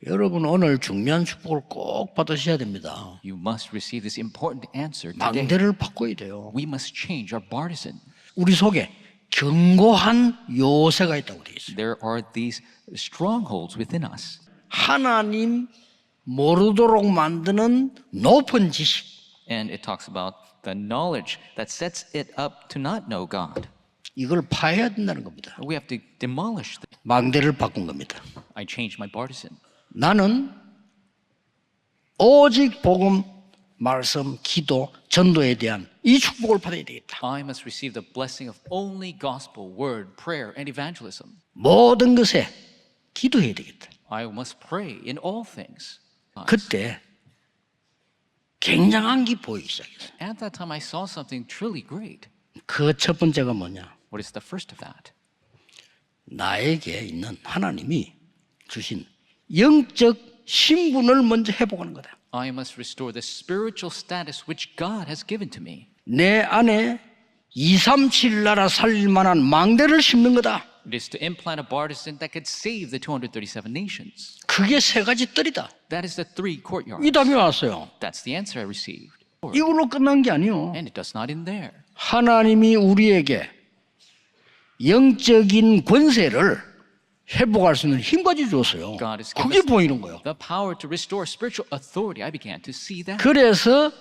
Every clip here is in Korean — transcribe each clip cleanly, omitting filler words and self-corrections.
여러분 오늘 중요한 축복을 꼭 받으셔야 됩니다. You must receive this important answer today. 망대를 바꿔야 돼요. We must change our partisan. 우리 속에 견고한 요새가 있다고 되어 있어요. There are these strongholds within us. 하나님 모르도록 만드는 높은 지식. And it talks about the knowledge that sets it up to not know God. 이걸 파해야 된다는 겁니다. We have to demolish this. 망대를 바꾼 겁니다. I changed my partisan. 나는 오직 복음, 말씀, 기도, 전도에 대한 이 축복을 받아야 되겠다. I must receive the blessing of only gospel, word, prayer, and evangelism. 모든 것에 기도해야 되겠다. I must pray in all things. 그때 굉장한 게 보이기 시작했어요. At that time, I saw something truly great. 그 첫 번째가 뭐냐? What is the first of that? 나에게 있는 하나님이 주신 영적 신분을 먼저 회복하는 거다. I must restore the spiritual status which God has given to me. 내 안에 237 나라 살릴 만한 망대를 심는 거다. It is to implant a partisan that could save the 237 nations. 그게 세 가지 뜰이다. That is the three courtyards. 이 답이 왔어요. That's the answer I received. 이걸로 끝난 게 아니에요. And it does not end there. 하나님이 우리에게 영적인 권세를 회복할 수 있는 힘까지 줬어요. God has given 그게 us 보이는 거예요. the power to restore spiritual authority. I began to see that. 그래서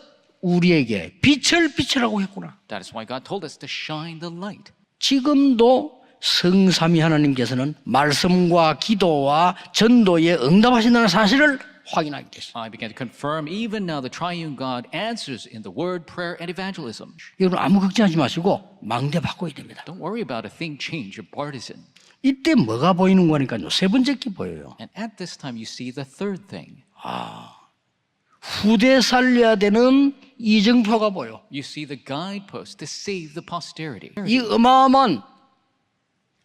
우리에게 빛을 비추라고 했구나. That is why God told us to shine the light. 지금도 성삼위 하나님께서는 말씀과 기도와 전도에 응답하신다는 사실을 확인하게 됐어요. I began to confirm even now the triune God answers in the word, prayer, and evangelism. 여러분 아무 걱정하지 마시고 망대 바꿔야 됩니다. Don't worry about a thing, change your partisan. 이때 뭐가 보이는 거니까요. 세 번째 게 보여요. And at this time you see the third thing. 후대 살려야 되는 이정표가 보여. You see the guidepost to save the posterity. 이 어마어마한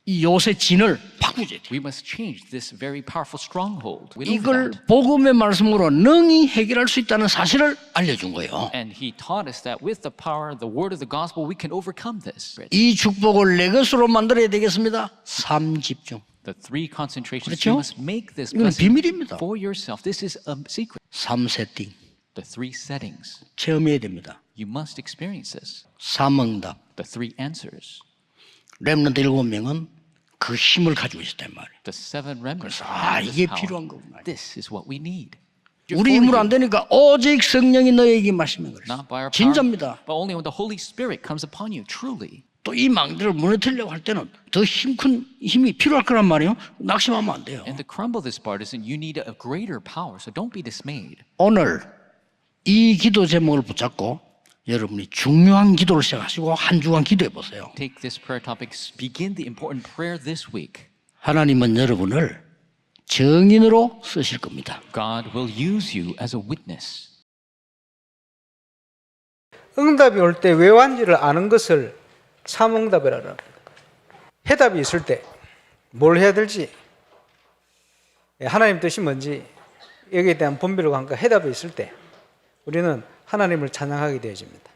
이 요새 진을 바꾸자. We must change this very powerful stronghold. We know 이걸 that. 복음의 말씀으로 능히 해결할 수 있다는 사실을 알려준 거예요. And he taught us that with the power of the word of the gospel, we can overcome this. 이 축복을 내 것으로 만들어야 되겠습니다. 삶 집중. The three concentrations, 그렇죠? you must make this 이건 blessing 비밀입니다. for yourself. This is a secret. 삶 세팅. The three settings. 체험해야 됩니다. You must experience this. 삼응답. The three answers. 렘넌트 7명은 그 힘을 가지고 있었단 말이에요. The seven remnants. 아, have this 이게 power. 필요한 거구나. This is what we need. 우리 힘으로 안 되니까 오직 성령이 너에게 마시면 그랬어요. Not by our power, 진짜입니다. but only when the Holy Spirit comes upon you, truly. 또 이 망대를 무너뜨리려고 할 때는 더 큰 힘이 필요할 거란 말이에요. 낙심하면 안 돼요. And to crumble this partisan, you need a greater power, so don't be dismayed. 오늘 이 기도 제목을 붙잡고 여러분이 중요한 기도를 시작하시고 한 주간 기도해 보세요. Take this prayer topic, begin the important prayer this week. 하나님은 여러분을 증인으로 쓰실 겁니다. God will use you as a witness. 응답이 올 때 왜 왔는지를 아는 것을 삼응답이라 합니다. 해답이 있을 때 뭘 해야 될지, 하나님 뜻이 뭔지 여기에 대한 분별을 한가 해답이 있을 때 우리는 하나님을 찬양하게 되어집니다.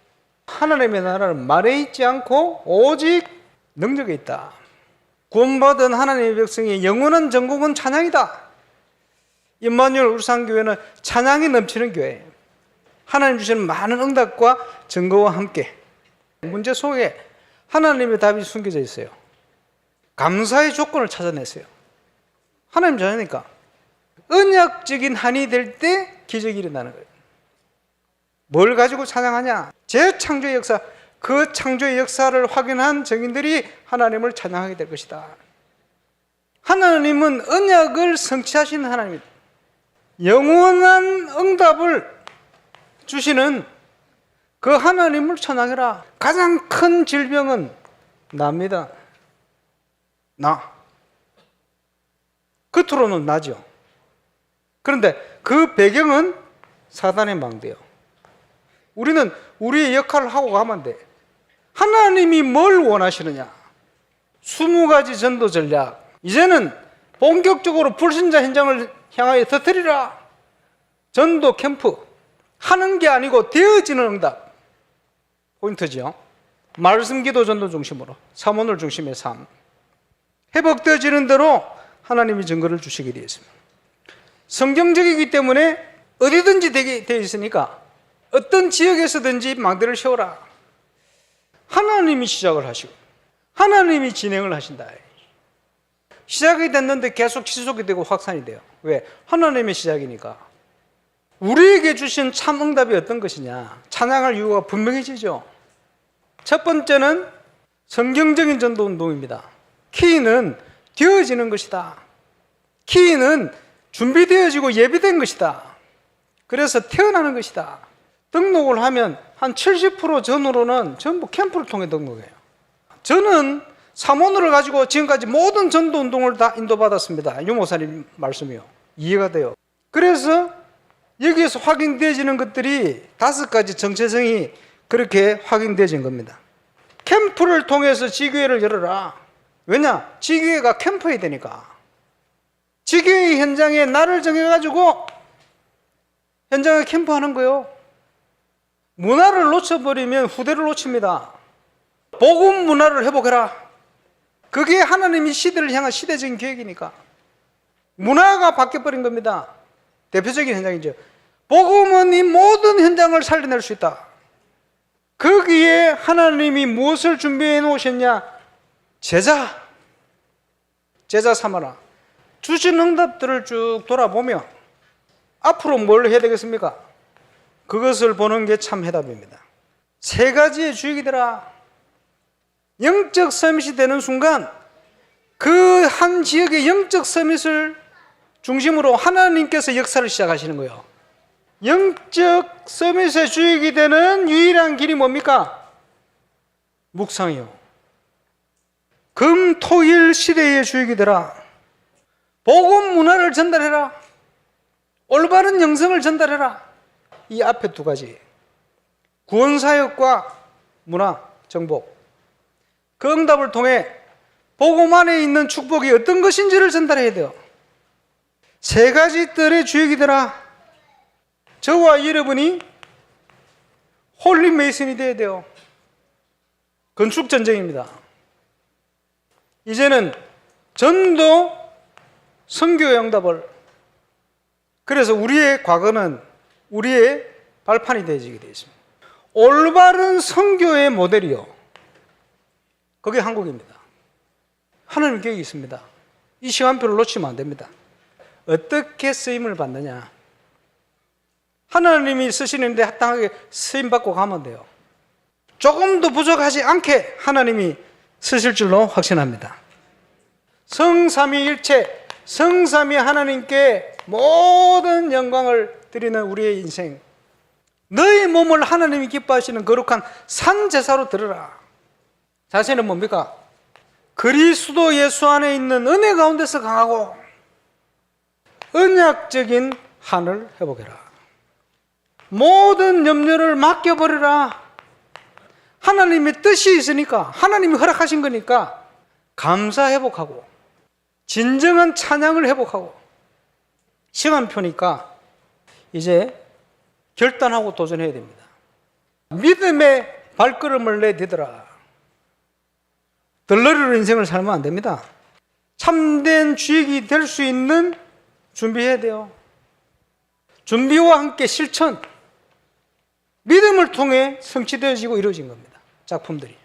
하나님의 나라는 말에 있지 않고 오직 능력에 있다. 구원받은 하나님의 백성의 영원한 전국은 찬양이다. 임마누엘 울산교회는 찬양이 넘치는 교회예요. 하나님 주시는 많은 응답과 증거와 함께 문제 속에 하나님의 답이 숨겨져 있어요. 감사의 조건을 찾아냈어요. 하나님 자녀니까 언약적인 한이 될 때 기적이 일어나는 거예요. 뭘 가지고 찬양하냐? 재창조의 역사, 그 창조의 역사를 확인한 증인들이 하나님을 찬양하게 될 것이다. 하나님은 언약을 성취하시는 하나님입니다. 영원한 응답을 주시는 그 하나님을 찬양해라. 가장 큰 질병은 나입니다. 나. 겉으로는 나죠. 그런데 그 배경은 사단의 망대요. 우리는 우리의 역할을 하고 가면 돼. 하나님이 뭘 원하시느냐? 20가지 전도 전략. 이제는 본격적으로 불신자 현장을 향하여 터뜨리라. 전도 캠프. 하는 게 아니고 되어지는 응답. 포인트죠. 말씀 기도 전도 중심으로 사모를 중심의 삶. 회복되어지는 대로 하나님이 증거를 주시게 되었습니다. 성경적이기 때문에 어디든지 되게 되어 있으니까 어떤 지역에서든지 망대를 세워라. 하나님이 시작을 하시고 하나님이 진행을 하신다. 시작이 됐는데 계속 지속이 되고 확산이 돼요. 왜? 하나님의 시작이니까. 우리에게 주신 참 응답이 어떤 것이냐? 찬양할 이유가 분명해지죠. 첫 번째는 성경적인 전도 운동입니다. 키는 되어지는 것이다. 키는 준비되어지고 예비된 것이다. 그래서 태어나는 것이다. 등록을 하면 한 70% 전후로는 전부 캠프를 통해 등록해요. 저는 사모를 가지고 지금까지 모든 전도 운동을 다 인도받았습니다. 유목사님 말씀이요. 이해가 돼요. 그래서 여기에서 확인되어지는 것들이 5가지 정체성이 그렇게 확인되어진 겁니다. 캠프를 통해서 지교회를 열어라. 왜냐? 지교회가 캠프해야 되니까. 지교회 현장에 날을 정해가지고 현장에 캠프하는 거예요. 문화를 놓쳐버리면 후대를 놓칩니다. 복음 문화를 회복해라. 그게 하나님이 시대를 향한 시대적인 계획이니까. 문화가 바뀌어버린 겁니다. 대표적인 현장이죠. 복음은 이 모든 현장을 살려낼 수 있다. 거기에 하나님이 무엇을 준비해 놓으셨냐? 제자 삼아라. 주신 응답들을 쭉 돌아보면 앞으로 뭘 해야 되겠습니까? 그것을 보는 게 참 해답입니다. 3가지의 주역이더라. 영적 서밋이 되는 순간 그 한 지역의 영적 서밋을 중심으로 하나님께서 역사를 시작하시는 거예요. 영적 서밋의 주역이 되는 유일한 길이 뭡니까? 묵상이요. 금, 토, 일 시대의 주역이 되라. 복음 문화를 전달해라. 올바른 영성을 전달해라. 이 앞에 2가지. 구원사역과 문화, 정복. 그 응답을 통해 복음 안에 있는 축복이 어떤 것인지를 전달해야 돼요. 3가지 뜰의 주역이 되라. 저와 여러분이 홀리 메이슨이 되어야 돼요. 건축 전쟁입니다. 이제는 전도 선교의 응답을, 그래서 우리의 과거는 우리의 발판이 되어지게 되어 있습니다. 올바른 선교의 모델이요. 그게 한국입니다. 하나님 계획이 있습니다. 이 시간표를 놓치면 안 됩니다. 어떻게 쓰임을 받느냐? 하나님이 쓰시는데 합당하게 쓰임받고 가면 돼요. 조금도 부족하지 않게 하나님이 쓰실 줄로 확신합니다. 성삼위일체, 성삼위 하나님께 모든 영광을 드리는 우리의 인생, 너의 몸을 하나님이 기뻐하시는 거룩한 산제사로 드려라. 자세는 뭡니까? 그리스도 예수 안에 있는 은혜 가운데서 강하고 언약적인 한을 회복해라. 모든 염려를 맡겨버려라. 하나님의 뜻이 있으니까, 하나님이 허락하신 거니까 감사 회복하고 진정한 찬양을 회복하고, 시간표니까 이제 결단하고 도전해야 됩니다. 믿음의 발걸음을 내디뎌라. 덜러리로 인생을 살면 안 됩니다. 참된 주역이 될 수 있는 준비해야 돼요. 준비와 함께 실천, 믿음을 통해 성취되어지고 이루어진 겁니다. 작품들이.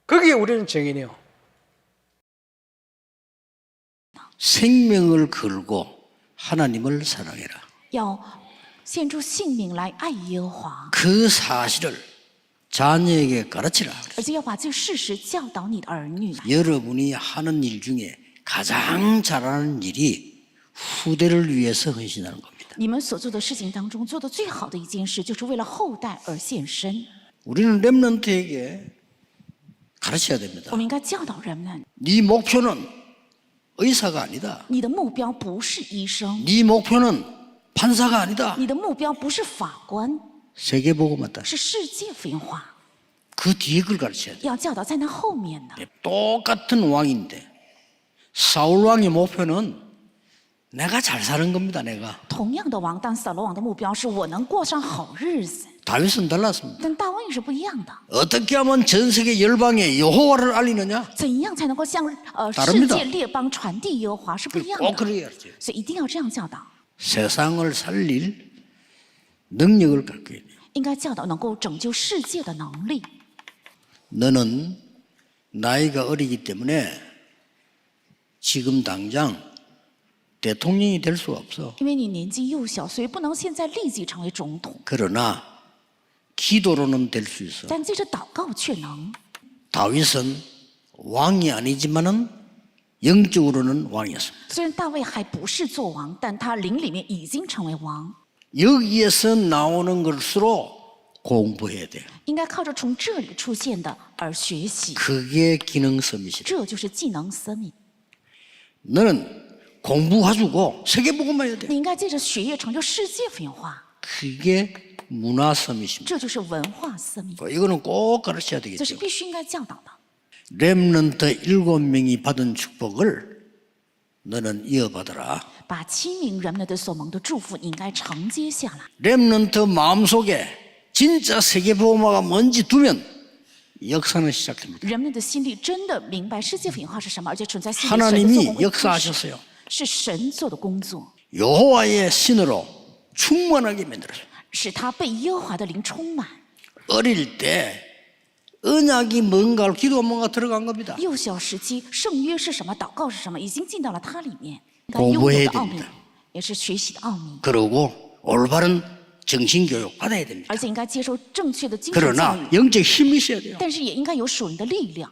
거기에 우리는 증인이요. 생명을 걸고 하나님을 사랑해라. 要献出性命来爱耶和华， 그 사실을 자녀에게 가르치라. 而且要把这个事实教导你的儿女。 여러분이 하는 일 중에 가장 잘하는 일이 후대를 위해서 헌신하는 겁니다. 你们所做的事情当中，做的最好的一件事，就是为了后代而献身。 우리는 렘넌트에게 가르쳐야 됩니다. 我们应该教导人们， 네 목표는 의사가 아니다. 你的目标不是医生， 네 목표는 판사가 아니다. 你的目标不是法官， 세계복음화다. 是世界福音化。 그 뒤에 걸 가르쳐야 돼. 要教导在那后面呢。 똑같은 왕인데 사울 왕의 목표는 내가 잘 사는 겁니다. 내가. 同样的王，但扫罗王的目标是我能过上好日子， 다윗은 달랐습니다. 但大卫是不一样的。 어떻게 하면 전 세계 열방에 여호와를 알리느냐? 怎样才能够向世 다릅니다. 界列邦传递耶和华是不一样 꼭 的， 그래야지. 所以一定要这样教导。 세상을 살릴 능력을 갖게 돼요. 应该教导能够拯救世界的能力。 너는 나이가 어리기 때문에 지금 당장 대통령이 될 수가 없어. 因为你年纪幼小，所以不能现在立即成为总统， 그러나 기도로는 될 수 있어. 但借着祷告却能。 다윗은 왕이 아니지만은 영적으로는 왕이었습니다. 虽然大卫还不是做王，但他灵里面已经成为王。 여기에서 나오는 것으로 공부해야 돼요. 应该靠着从这里出现的而学习， 그게 기능 서밋이다. 这就是技能生命。 너는 공부해주고 세계복음만 해야 돼. 你应该借着学业成就世界福音化， 그게 문화 서밋입니다. 这就是文化生命， 이거는 꼭 가르쳐야 这是 되겠죠. 必须应该教导的。 렘넌트 7명이 받은 축복을 너는 이어받아라. 把7名人们的所蒙的祝福，你应该承接下来。 렘넌트 마음속에 진짜 세계복음화가 뭔지 두면 역사는 시작됩니다. 人们的心里真的明白世界福音化是什么，而且存在心里神的做 하나님이 工会开始 역사하셨어요. 是神做的工作， 여호와의 신으로 충만하게 만들었어요. 使他被耶和华的灵充满。 어릴 때 언약이 뭔가를 기도가 뭔가 들어간 겁니다. 幼小时期，圣约是什么，祷告是什么，已经进到了它里面。应该 공부해야 拥有的奥秘 됩니다. ，也是学习的奥秘， 그러고 올바른 정신교육 받아야 됩니다. 而且应该接受正确的精神教 그러나 育， 영적 힘이 있어야 돼요. 但是也应该有属灵的力量。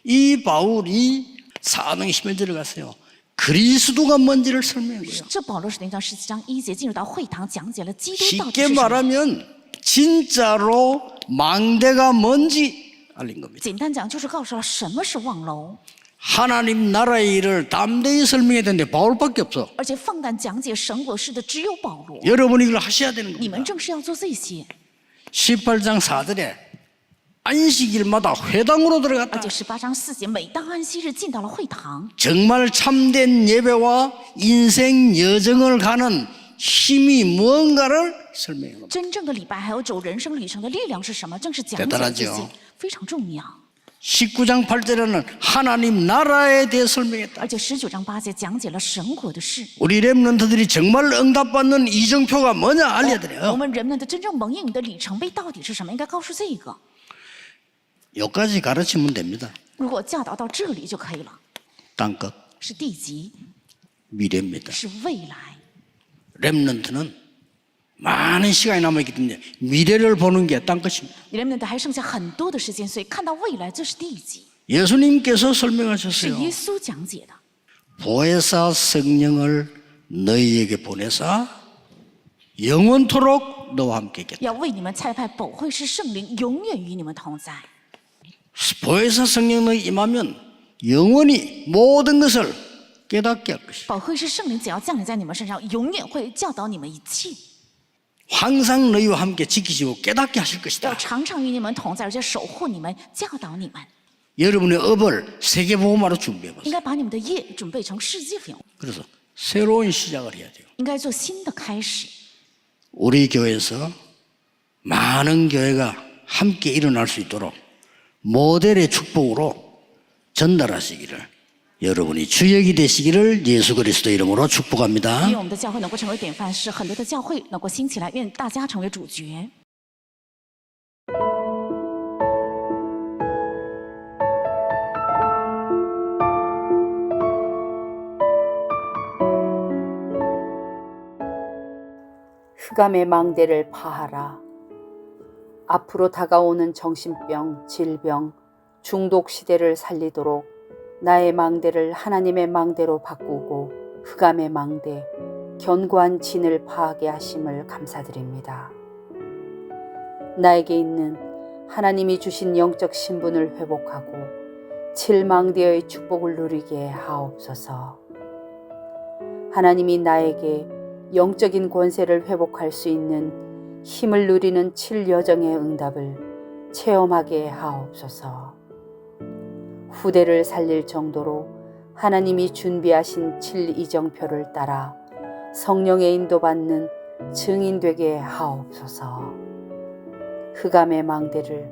이 바울이 사도행 10에 들어갔어요. 그리스도가 뭔지를 설명한 거예요. 这保罗使徒行传17章1节进入到会堂，讲解了基督到底 쉽게 是什么。 말하면 진짜로 망대가 뭔지 알린 겁니다. 简单讲，就是告诉了什么是望楼， 하나님 나라의 일을 담대히 설명해야 되는데 바울밖에 없어. 而且放胆讲解神国事的只有保罗。 여러분이 이걸 하셔야 되는 你们 겁니다. 正是要做这些。 18장 4절에 안식일마다 회당으로 而 들어갔다. 且18章4节，每当安息日进到了会堂， 정말 참된 예배와 인생 여정을 가는 힘이 무언가를 설명해 겁니다. 真正的礼拜还有走人生旅程的力量是什么？正是讲解 대단하죠 这些，非常重要。 19장 8절에는 하나님 나라에 대해 설명했다. 而且19章8节讲解了神国的事。 우리 렘넌트들이 정말 응답받는 이정표가 뭐냐 我 알려드려요. 们人们的真正蒙应的里程碑到底是什么？应该告诉这个。 여기까지 가르치면 됩니다. 如果教导到这里就可以了， 땅끝 是地级， 미래입니다. 是未来。 렘넌트는 많은 시간이 남아있기 때문에 미래를 보는 게 땅끝입니다. 人们的还剩下很多的时间，所以看到未来，这是地级， 예수님께서 是 설명하셨어요. 耶稣讲解的。 보혜사 성령을 너희에게 보내사 영원토록 너와 함께 있겠다. 要为你们差派保惠师圣灵，永远与你们同在。 보혜사 성령 너희 임하면 영원히 모든 것을 깨닫게 할 것이다. 保惠师圣灵只要降临在你们身上，永远会教导你们一切， 항상 너희와 함께 지키시고 깨닫게 하실 要 것이다. 常常与你们同在，而且守护你们，教导你们。 여러분의 업을 세계보험화로 준비해봤어요. 应该把你们的业准备成世界福音， 그래서 새로운 시작을 해야 돼요. 应该做新的开始。 우리 교회에서 많은 교회가 함께 일어날 수 있도록 모델의 축복으로 전달하시기를 여러분이 주역이 되시기를 예수 그리스도 이름으로 축복합니다. 愿我们的教会能够成为典范，使很多的教会能够兴起来。愿大家成为主角。 흑암의 망대를 파하라. 앞으로 다가오는 정신병, 질병, 중독 시대를 살리도록 나의 망대를 하나님의 망대로 바꾸고 흑암의 망대, 견고한 진을 파하게 하심을 감사드립니다. 나에게 있는 하나님이 주신 영적 신분을 회복하고 7망대의 축복을 누리게 하옵소서. 하나님이 나에게 영적인 권세를 회복할 수 있는 힘을 누리는 7여정의 응답을 체험하게 하옵소서. 후대를 살릴 정도로 하나님이 준비하신 7이정표를 따라 성령의 인도받는 증인 되게 하옵소서. 흑암의 망대를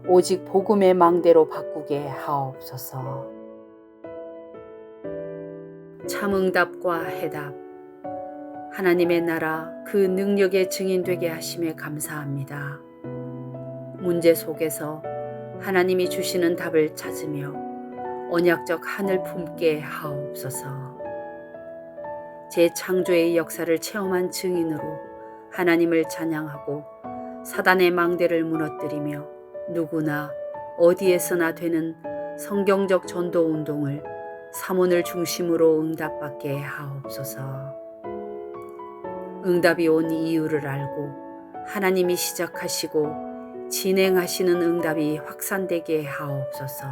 오직 복음의 망대로 바꾸게 하옵소서. 참응답과 해답, 하나님의 나라 그 능력의 증인되게 하심에 감사합니다. 문제 속에서 하나님이 주시는 답을 찾으며 언약적 한을 품게 하옵소서. 제 창조의 역사를 체험한 증인으로 하나님을 찬양하고 사단의 망대를 무너뜨리며 누구나 어디에서나 되는 성경적 전도 운동을 사문을 중심으로 응답받게 하옵소서. 응답이 온 이유를 알고 하나님이 시작하시고 진행하시는 응답이 확산되게 하옵소서.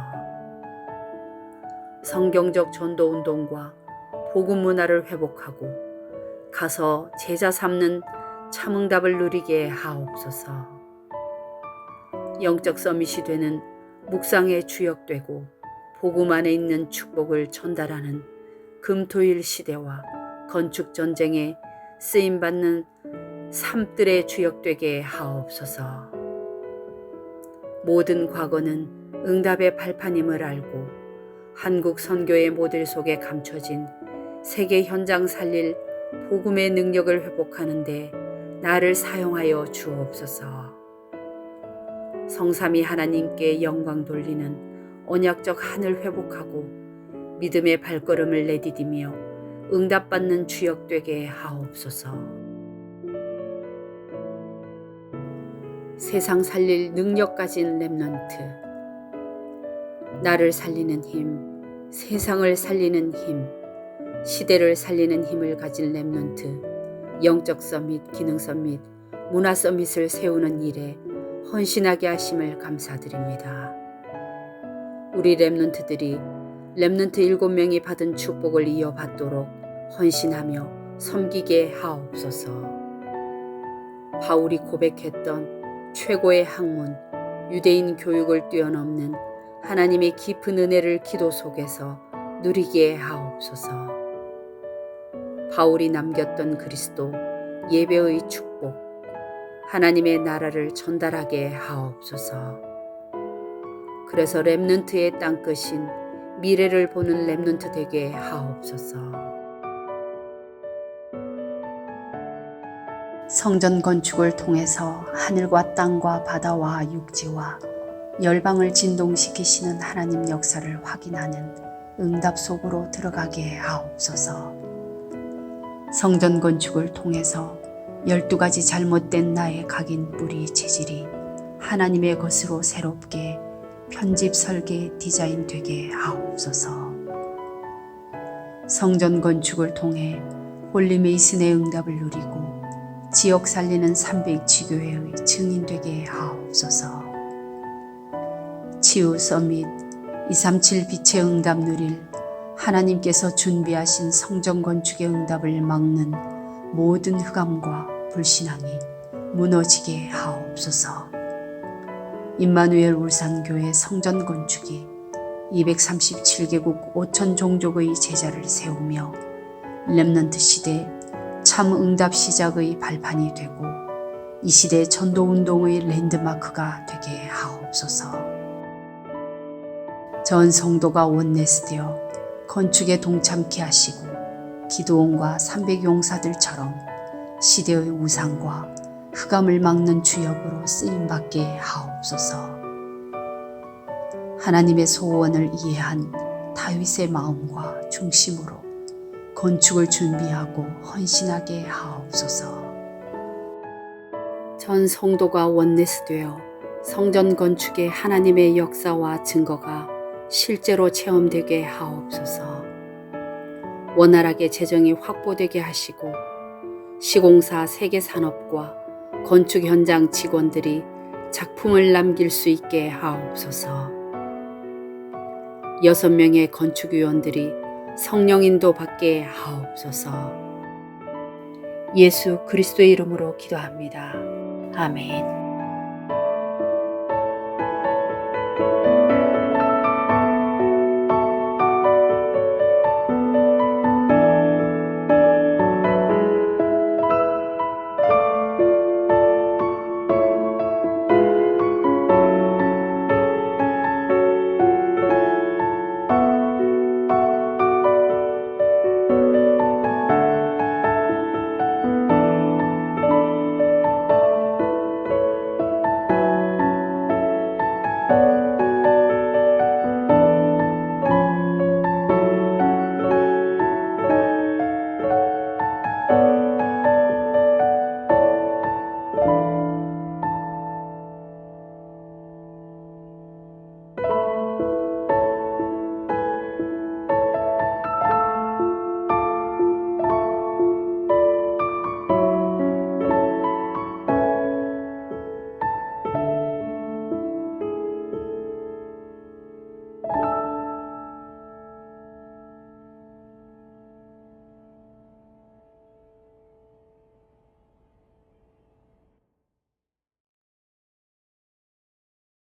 성경적 전도 운동과 복음 문화를 회복하고 가서 제자 삼는 참 응답을 누리게 하옵소서. 영적 서밋이 되는 묵상에 주역되고 복음 안에 있는 축복을 전달하는 금토일 시대와 건축 전쟁에 쓰임받는 삶들의 주역되게 하옵소서. 모든 과거는 응답의 발판임을 알고 한국 선교의 모델 속에 감춰진 세계 현장 살릴 복음의 능력을 회복하는 데 나를 사용하여 주옵소서. 성삼위 하나님께 영광 돌리는 언약적 한을 회복하고 믿음의 발걸음을 내디디며 응답받는 주역되게 하옵소서. 세상 살릴 능력 가진 렘넌트, 나를 살리는 힘, 세상을 살리는 힘, 시대를 살리는 힘을 가진 렘넌트, 영적 서밋, 기능 서밋, 문화 서밋을 세우는 일에 헌신하게 하심을 감사드립니다. 우리 렘넌트들이 렘넌트 7명이 받은 축복을 이어받도록 헌신하며 섬기게 하옵소서. 바울이 고백했던 최고의 학문, 유대인 교육을 뛰어넘는 하나님의 깊은 은혜를 기도 속에서 누리게 하옵소서. 바울이 남겼던 그리스도, 예배의 축복, 하나님의 나라를 전달하게 하옵소서. 그래서 렘넌트의 땅끝인 미래를 보는 렘넌트 되게 하옵소서. 성전 건축을 통해서 하늘과 땅과 바다와 육지와 열방을 진동시키시는 하나님 역사를 확인하는 응답 속으로 들어가게 하옵소서. 성전 건축을 통해서 12가지 잘못된 나의 각인 뿌리 체질이 하나님의 것으로 새롭게 편집 설계 디자인 되게 하옵소서. 성전 건축을 통해 홀리 메이슨의 응답을 누리고 지역 살리는 300지교회의 증인 되게 하옵소서. 치유 서밋 237 빛의 응답 누릴 하나님께서 준비하신 성전 건축의 응답을 막는 모든 흑암과 불신앙이 무너지게 하옵소서. 임마누엘 울산교회 성전 건축이 237개국 5천 종족의 제자를 세우며 렘넌트 시대 참 응답 시작의 발판이 되고 이 시대 전도운동의 랜드마크가 되게 하옵소서. 전 성도가 원내스되어 건축에 동참케 하시고 기도원과 300용사들처럼 시대의 우상과 흑암을 막는 주역으로 쓰임받게 하옵소서. 하나님의 소원을 이해한 다윗의 마음과 중심으로 건축을 준비하고 헌신하게 하옵소서. 전 성도가 원내스되어 성전 건축의 하나님의 역사와 증거가 실제로 체험되게 하옵소서. 원활하게 재정이 확보되게 하시고 시공사 세계산업과 건축 현장 직원들이 작품을 남길 수 있게 하옵소서. 6명의 건축위원들이 성령 인도 받게 하옵소서. 예수 그리스도의 이름으로 기도합니다. 아멘.